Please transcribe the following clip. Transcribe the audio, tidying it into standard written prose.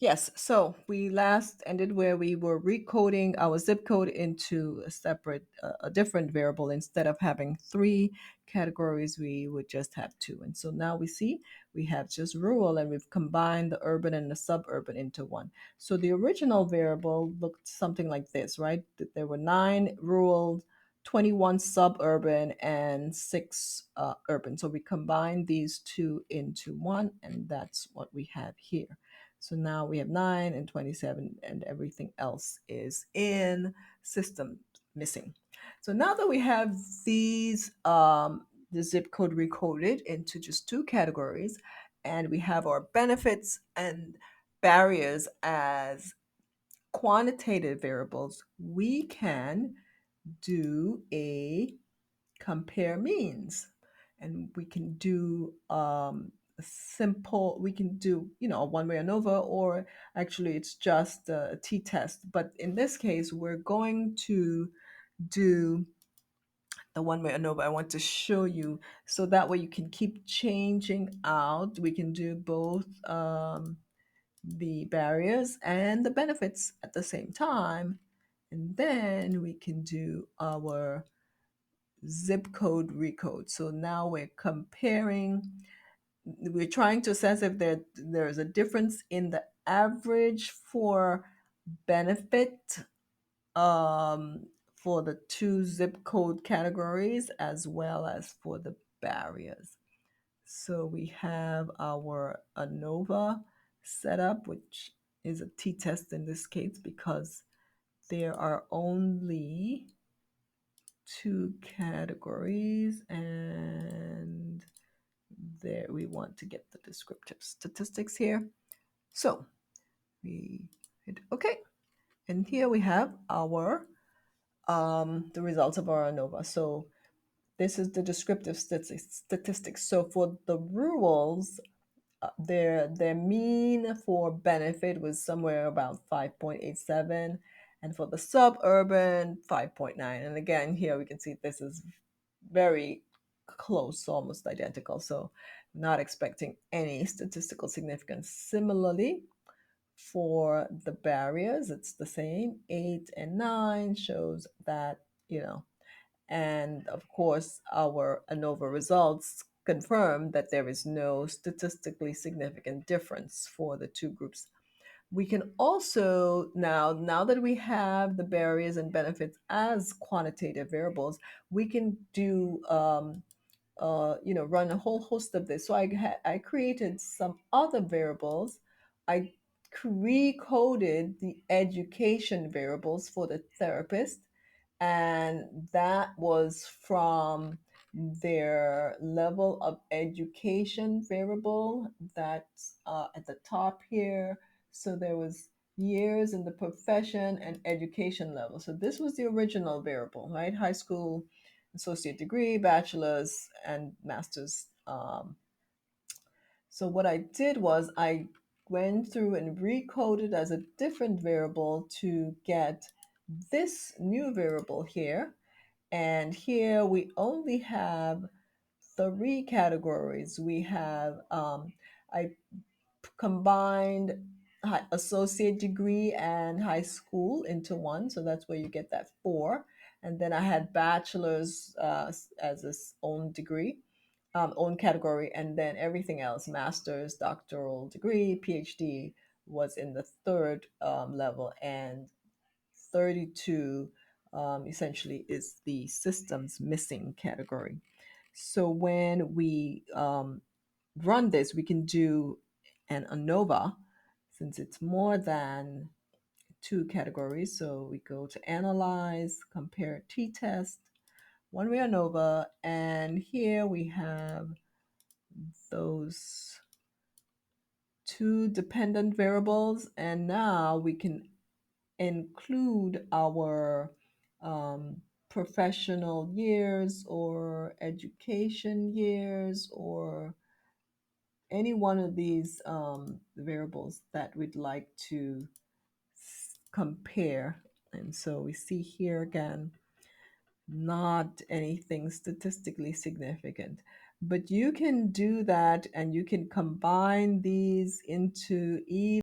Yes, so we last ended where we were recoding our zip code into a different variable. Instead of having three categories, we would just have two. And so now we see we have just rural, and we've combined the urban and the suburban into one. So the original variable looked something like this, right? There were nine rural, 21 suburban, and six urban. So we combined these two into one, and that's what we have here. So now we have 9 and 27, and everything else is in system missing. So now that we have the zip code recoded into just two categories, and we have our benefits and barriers as quantitative variables, we can do a compare means, and we can do simple, we can do, a one-way ANOVA, or actually it's just a t-test. But in this case, we're going to do the one-way ANOVA. I want to show you so that way you can keep changing out. We can do both the barriers and the benefits at the same time, and then we can do our zip code recode. So now we're trying to assess if there's a difference in the average for benefit, for the two zip code categories, as well as for the barriers. So we have our ANOVA setup, which is a t-test in this case because there are only two categories, and there we want to get the descriptive statistics here. So we hit OK, and here we have our the results of our ANOVA. So this is the descriptive statistics. So for the rurals, their mean for benefit was somewhere about 5.87, and for the suburban 5.9. And again, here we can see this is very close, almost identical. So not expecting any statistical significance. Similarly, for the barriers, it's the same. 8 and 9 shows that, and of course, our ANOVA results confirm that there is no statistically significant difference for the two groups. We can also now that we have the barriers and benefits as quantitative variables, we can do run a whole host of this. So I created some other variables. I recoded the education variables for the therapist, and that was from their level of education variable that's at the top here. So there was years in the profession and education level. So this was the original variable, right? High school, associate degree, bachelor's, and master's. So what I did was I went through and recoded as a different variable to get this new variable here. And here we only have three categories. We have, I combined associate degree and high school into one. So that's where you get that four. And then I had bachelor's as its own degree, own category. And then everything else, master's, doctoral degree, PhD, was in the third level. And 32 essentially is the systems missing category. So when we run this, we can do an ANOVA since it's more than two categories. So we go to Analyze, Compare t-test, one-way ANOVA, and here we have those two dependent variables. And now we can include our professional years or education years or any one of these variables that we'd like to compare. And so we see here again, not anything statistically significant. But you can do that, and you can combine these into